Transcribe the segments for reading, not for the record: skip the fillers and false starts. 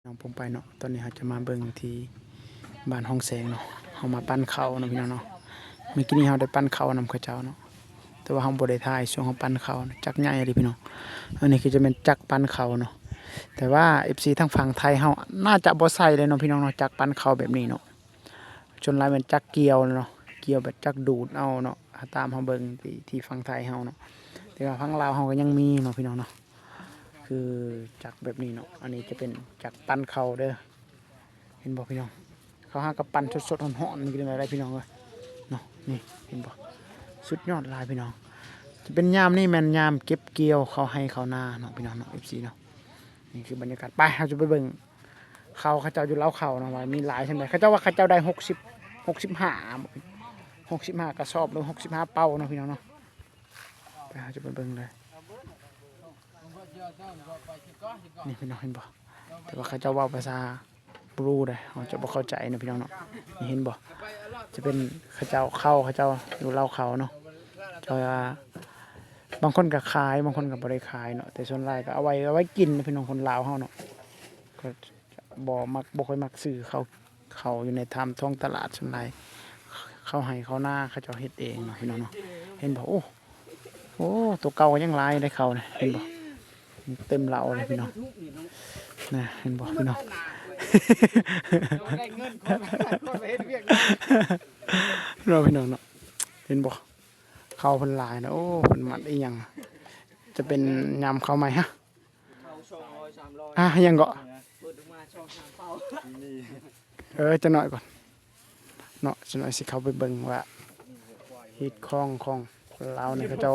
น้องผมไปเนาะตอนนี้เราจะมาเบิ่งที่บ้านห้องแสงเนาะเรามาปั้นข้าวเนาะพี่น้องเนาะเมื่อกี้นี้เราได้ปั้นข้าวนำข้าวเจ้าเนาะแต่ว่าเราบ่ได้ถ่ายช่วงเราปั้นข้าวนะจักใหญ่เลยพี่น้องอันนี้คือจะเป็นจักปั้นข้าวเนาะแต่ว่า FC ทางฝั่งไทยเราน่าจะบ่ใส่เลยเนาะพี่น้องเนาะจักปั้นข้าวแบบนี้เนาะจนหลายเป็นจักเกี่ยวเนาะเกี่ยวแบบจักดูดเอาเนาะตามเราเบิ่งที่ฝั่งไทยเราเนาะแต่ว่าฝั่งลาวเราก็ยังมีเนาะพี่น้องเนาะคือจักแบบนี้เนาะอันนี้จะเป็นจักปั้นข้าวเด้อเห็นบ่พี่น้องเขาหากับปั้นสดๆร้อนๆนี่เป็นอะไรพี่น้องเอ้ยเนาะนี่เห็นบ่สุดยอดหลายพี่น้องจะเป็นยามนี่แม่นยามเก็บเกี่ยวเขาให้เขานาเนาะพี่น้องเนาะ FC เนาะนี่คือบรรยากาศไปเราจะไปเบิ่งเขาเจ้าอยู่เล้าเขาเนาะว่ามีหลายใช่ไหมเขาเจ้าว่าเขาเจ้าได้65กระสอบหรือ65เป้าเนาะพี่น้องเนาะไปเราจะไปเบิ่งเลยนี่พี่น้องเห็นบ่แต่ว่าเขาเจ้าเว้าภาษาบรูได้เราจะบ่เข้าใจนะพี่น้องเนาะนี่เห็นบ่จะเป็นเขาเจ้าอยู่เล้าเขาเนาะเขาบางคนก็ขายบางคนก็บ่ได้ขายเนาะแต่ส่วนใหญ่ก็เอาไว้กินนะพี่น้องคนลาวเฮาเนาะก็บ่ค่อยมักซื้อเขาอยู่ในท้องตลาดส่วนใหญ่เขาให้เขาหน้าเขาเจ้าเฮ็ดเองเนาะพี่น้องเนาะเห็นบ่โอ้ตัวเก่าก็ยังหลายได้เขาเนี่ยเห็นบ่เต็มเหล้าเลยพี่น้องนะเห็นบ่พี่น้องได้เงินคนไปเฮ็ดเวียก เราพี่น้องเนาะเห็นบ่เข้าเพิ่นหลายนะโอ้เพิ่นมัดอีหยังจะเป็นยำข้าวใหม่ฮะ เอา200 300 ยังก็ เปิดออกมา2-3เป้า จะหน่อยก่อนเนาะจะหน่อยสิเข้าไปเบิ่งว่าฮีตของคนลาวเนี่ยเขาเจ้า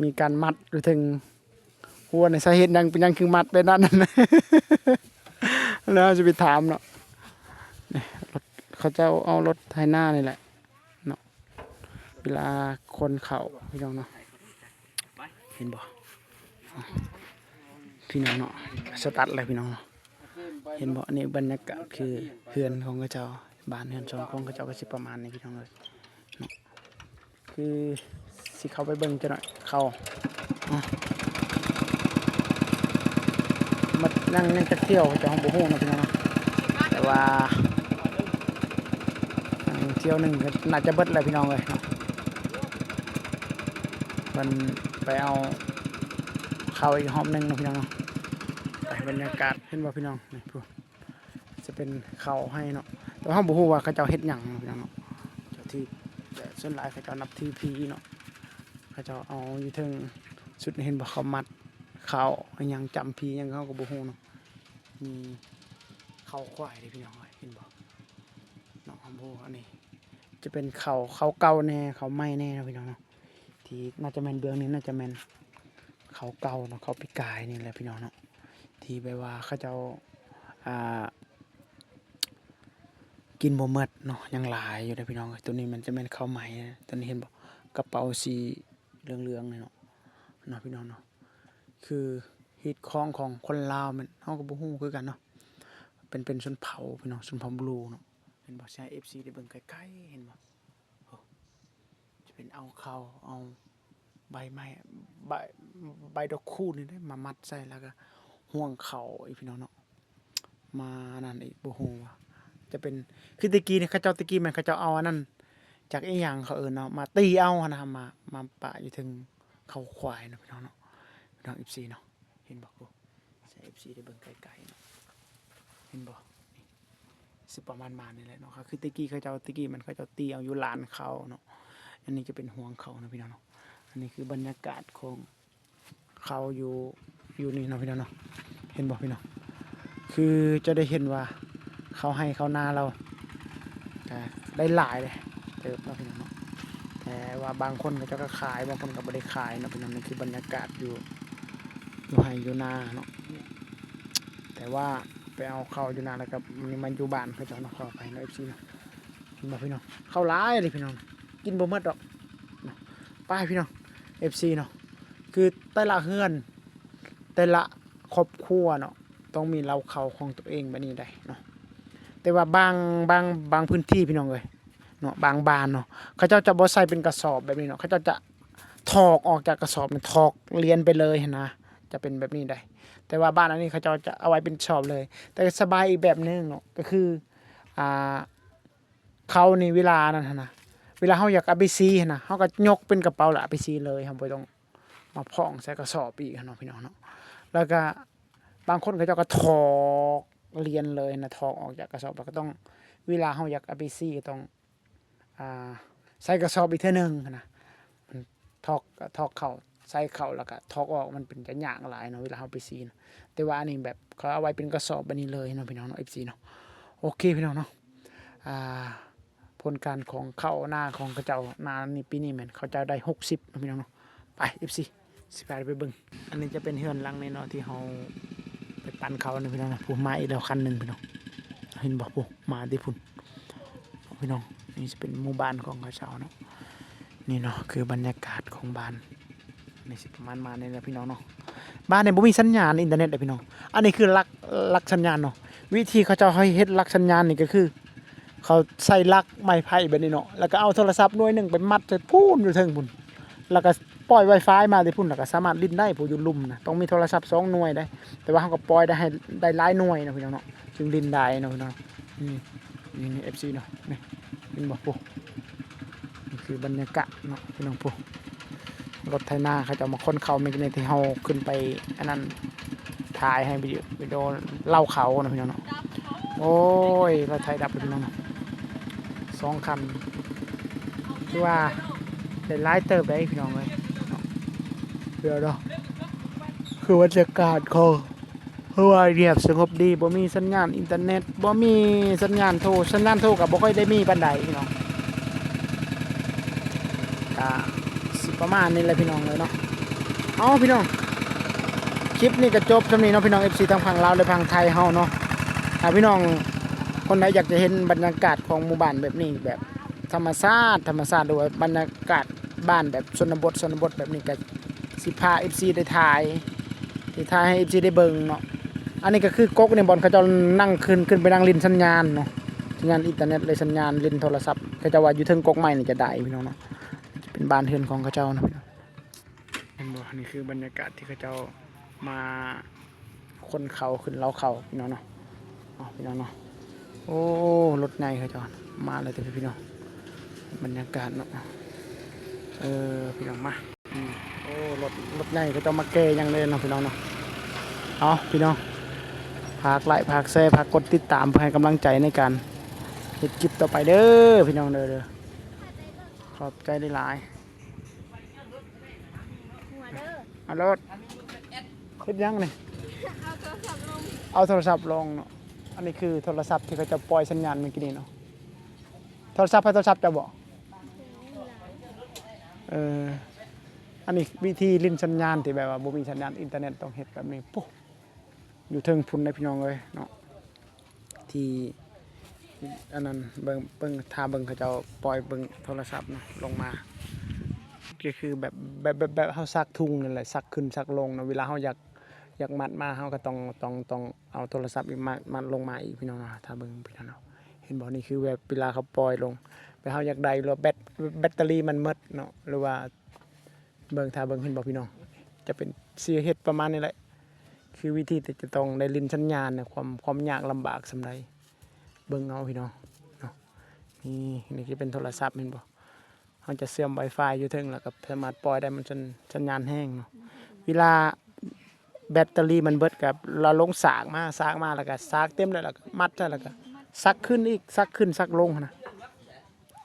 มีการมัดหรือถึงหัวในสาเหตุยังเป็นยังคือมัดไปนั่นน่ะ แล้วจะไปถามเนาะนี่รถเขาเจ้าเอารถไถนานี่แหละเนาะเวลาคนเข้าพี่น้องเนาะเห็นบ่พี่น้องเนาะสตัดเลยพี่น้องเนาะเห็นบ่อันนี้บรรยากาศคือเฮือนของเขาเจ้าบ้านเฮือนสองของเขาเจ้าก็สิประมาณนี้พี่น้องเลยเนาะคือสิเข้าไปเบิ่งจะหน่อยเข้ามานั่งจะเที่ยวจะห้องบ่ฮู้เนาะพี่น้องเนาะแต่ว่าเที่ยวหนึงก็น่าจะเบิดแล้วพี่น้องเลยเนาะมันไปเอาเข้าอีกห้องนึงเนาะพี่น้องเนาะไปบรรยากาศเห็นบ่พี่น้องนี่พูดจะเป็นเข้าให้เนาะแต่ว่าห้องบ่ฮู้ว่าเขาเจ้าเฮ็ดหยังเนาะพี่น้องเนาะเจ้าที่แต่ส่วนหลายเขาเจ้านับถือผีเนาะเขาเจ้าเอาอยู่ถึงสุดเห็นบ่เขามัดเขาอิหยังจำผีหยังเขาก็บ่ฮู้เนาะมีเขาควายเด้พี่น้องเห็นบ่เนาะห้องบ่ฮู้อันนี้จะเป็นเขาเก่าแน่เขาใหม่แน่เนาะพี่น้องเนาะที่น่าจะแม่นเบื้องนี้น่าจะแม่นเขาเก่าเนาะเขาปีกายนี่แหละพี่น้องเนาะที่แบบว่าเขาเจ้าอ่ากินบ่หมดเนาะยังหลายอยู่เด้อพี่น้องตัวนี้มันจะแม่นข้าวใหม่ตัวนี้เห็นบ่กระเป๋าสีเหลืองๆนี่เนาะพี่น้องเนาะคือฮีตของคนลาวมันเฮาก็บ่ฮู้คือกันเนาะเป็นชนเผ่าพี่น้องชนเผ่าบลูเนาะเห็นบ่ใช่ FC ได้เบิ่งใกล้ๆเห็นบ่โอ้จะเป็นเอาข้าวเอาใบไม้ใบดอกคูดนี่ได้มามัดใส่แล้วก็ห่วงเข่าอีพี่น้องเนาะมานั่นอีกบ่ฮู้ว่าจะเป็นคือตะกี้นี่เขาเจ้าตะกี้มันเขาเจ้าเอาอันนั้นจากอีหยังเขาเนาะมาตีเอาหั่นนะมาปะอยู่ถึงเขาควายเนาะพี่น้องเนาะพี่น้อง FC เนาะเห็นบ่กูใส่ FC ได้เบิ่งไกลๆเนาะเห็นบ่นี่สิประมาณนี่แหละเนาะคือตะกี้เขาเจ้ามันเขาเจ้าตีเอาอยู่ลานเขาเนาะอันนี้จะเป็นห่วงเขานะพี่น้องเนาะอันนี้คือบรรยากาศของเขาอยู่นี่เนาะพี่น้องเนาะเห็นบ่พี่น้องคือจะได้เห็นว่าเขาให้เขานาเราได้หลายเลยเติบเนาะพี่น้องเนาะแต่ว่าบางคนก็จะขายบางคนก็ไม่ได้ขายเนาะพี่น้องนี่คือบรรยากาศอยู่ให้อยู่นาเนาะแต่ว่าไปเอาเข้าอยู่นาแล้วก็มันอยู่บ้านเขาจะเอาเข้าไปเนาะ FC เนาะเห็นบ่พี่น้องเข้าหลายเลยพี่น้องกินบ่หมดดอกไปพี่น้อง FC เนาะคือแต่ละเฮือนแต่ละครอบครัวเนาะต้องมีเล้าเขาของตัวเองแบบนี้ได้เนาะแต่ว่าบางพื้นที่พี่น้องเอ้ยเนาะบางบ้านเนาะเขาเจ้าจะบ่ใส่เป็นกระสอบแบบนี้เนาะเขาเจ้าจะถอกออกจากกระสอบมันถอกเลียนไปเลยนะจะเป็นแบบนี้ได้ แต่ว่าบ้านอันนี้เขาจะเอาไว้เป็นช็อปเลย แต่สบายอีกแบบนึงเนาะก็คืออ่าเขานี่เวลานั้นหั้นนะเวลาเขาอยากเอาไปซีหั้นนะเขาก็ยกเป็นกระเป๋าและเอาไปซีเลยเขาบ่ต้องมาพองใส่กระสอบอีกหั้นเนาะพี่น้องเนาะแล้วก็บางคนเขาเจ้าก็ถอกเรียนเลยนะถอกออกจากกระสอบแล้วก็ต้องเวลาเขาอยากเอาไปซีก็ต้องใส่กระสอบอีกเท่านึงหั้นนะมันถอกเข่าใส่เข่าแล้วก็ถอกออกมันเป็นจะยากหลายเนาะเวลาเขาไปซีนะแต่ว่าอันนี้แบบเขาเอาไว้เป็นกระสอบแบบนี้เลยเนาะพี่น้องเนาะ FC เนาะโอเคพี่น้องเนาะผลการของเข้าหน้าของกระเจ้านานี่ปีนี้แม่นเขาเจ้าได้60นะพี่น้องเนาะไป FC สิไปเบิ่งอันนี้จะเป็นเฮือนหลังในเนาะที่เฮาไปปั่นเขานะพี่น้องนะผู้มาอีกแล้วคันหนึงพี่น้องเห็นบ่ผู้มาที่พุ่นพี่น้องนี่จะเป็นหมู่บ้านของเขาเจ้าเนาะนี่เนาะคือบรรยากาศของบ้านนี่สิประมาณมานี่แหละพี่น้องเนาะบ้านเนี่ยบ่มีสัญญาณอินเทอร์เน็ตเลยพี่น้องอันนี้คือลักสัญญาณเนาะวิธีเขาเจ้าให้เฮ็ดลักสัญญาณนี่ก็คือเขาใส่ลักไม้ไผ่แบบนี้เนาะแล้วก็เอาโทรศัพท์หน่วยหนึงไปมัดใส่พูนอยู่เทิงพุ่นแล้วก็ปล่อย Wi-Fi มาที่พุ่นแล้วก็สามารถลิ้นได้ผู้อยู่ลุ่มนะต้องมีโทรศัพท์2หน่วยได้แต่ว่าเขาก็ปล่อยได้ให้ได้หลายหน่วยนะพี่น้องเนาะจึงลิ้นได้เนาะพี่น้องนี่ FC เนาะนี่เห็นบ่ปุ๊นี่คือบรรยากาศเนาะพี่น้องปุ๊รถไถนาเขาจะมาค้นเขาเมกเนที่เฮาขึ้นไปอันนั้นถ่ายให้วิดีโอเล่าเขานะพี่น้องเนาะโอ้ยรถไถดับพี่น้องเนาะ2คันคือว่าได้หลายเติบได้พี่น้องเลยเดี๋ยวเนาะคือบรรยากาศเขาเพราะว่าเรียบสงบดีบ่มีสัญญาณอินเทอร์เน็ตบ่มีสัญญาณโทรก็บ่ค่อยได้มีปานใดพี่น้องสิประมาณนี้แหละพี่น้องเลยเนาะเอาพี่น้องคลิปนี้ก็จบสำนี้เนาะพี่น้อง FC ทั้งฝั่งลาวและฝั่งไทยเฮาเนาะถ้าพี่น้องคนไหนอยากจะเห็นบรรยากาศของหมู่บ้านแบบนี้แบบธรรมชาติด้วยบรรยากาศบ้านแบบชนบทแบบนี้ก็สิพา FC ได้ถ่ายให้ FC ได้เบิ่งเนาะอันนี้ก็คือกกในบ่อนเขาจะนั่งขึ้นไปนั่งลินสัญญาณเนาะสัญญาณอินเทอร์เน็ตเลยสัญญาณลินโทรศัพท์เขาจะว่าอยู่เทิงกกใหม่นี่จะได้พี่น้องเนาะเป็นบ้านเฮือนของเขาเจ้านะพี่น้องเห็นบ่นี่คือบรรยากาศที่เขาเจ้ามาคนเขาขึ้นเล้าเขาพี่น้องเนาะพี่น้องเนาะโอ้รถใหญ่เขาเจ้ามาเลยแต่พี่น้องบรรยากาศเนาะพี่น้องมาโอ้รถใหญ่เขาเจ้ามาแก่ยังเลยเนาะพี่น้องเนาะเอาพี่น้องฝากไลค์ฝากแชร์ฝากกดติดตามเพื่อให้กำลังใจในการเฮ็ดคลิปต่อไปเด้อพี่น้องเด้อขอบใจได้หลายเอารถเฮ็ดยังนี่เอาโทรศัพท์ลงเนาะอันนี้คือโทรศัพท์ที่เขาจะปล่อยสัญญาณเมื่อกี้นี้เนาะโทรศัพท์จะบอกอันนี้วิธีลิ้นสัญญาณที่แบบว่าบ่มีสัญญาณอินเทอร์เน็ตต้องเฮ็ดแบบนี้ปุ๊บอยู่เทิงพุ่นได้พี่น้องเลยเนาะที่อันนั้นเบิ่งถ้าเบิ่งเขาจะปล่อยเบิ่งโทรศัพท์เนาะลงมาก็คือแบบเฮาซักทุ่งนั่นแหละซักขึ้นซักลงเนาะเวลาเฮาอยากมัดมาเฮาก็ต้องเอาโทรศัพท์อีกมัดลงมาอีกพี่น้องเนาะถ้าเบิ่งพี่น้องเนาะเห็นบ่นี่คือแบบเวลาเขาปล่อยลงไปเฮาอยากได้หรือแบตเตอรี่มันหมดเนาะหรือว่าถ้าเบิ่งเห็นบ่พี่น้องจะเป็นเสียเฮ็ดประมาณนี้แหละคือวิธีที่จะต้องได้ลิ้นสัญญาณเนี่ยความยากลำบากสำใดเบิ่งเอาพี่น้องเนาะนี่คือเป็นโทรศัพท์เห็นบ่เขาจะเชื่อม Wi-Fi อยู่ถึงแล้วก็สามารถปล่อยได้มันจนสัญญาณแห้งเนาะเวลาแบตเตอรี่มันเบิดกับเราลงสากมาแล้วก็สากเต็มแล้วก็มัดใช่แล้วก็ซักขึ้นอีกซักขึ้นซักลงนะ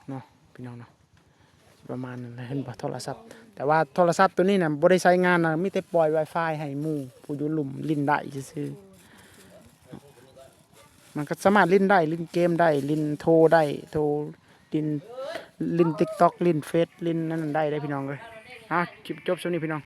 เนาะพี่น้องเนาะประมาณนั้นเห็นบ่โทรศัพท์แต่ว่าโทรศัพท์ตัวนี้น่ะบ่ได้ใช้งานนะมีแต่ปล่อย Wi-Fi ให้หมู่ผู้อยู่ลุ่มลิ้นได้ซื่อๆมันก็สามารถลิ้นได้ลิ้นเกมได้ลิ้นโทรได้โทรลิ้น TikTok ลิ้นเฟซลิ้นนั่นได้พี่น้องเลยคลิปจบช่วงนี้พี่น้อง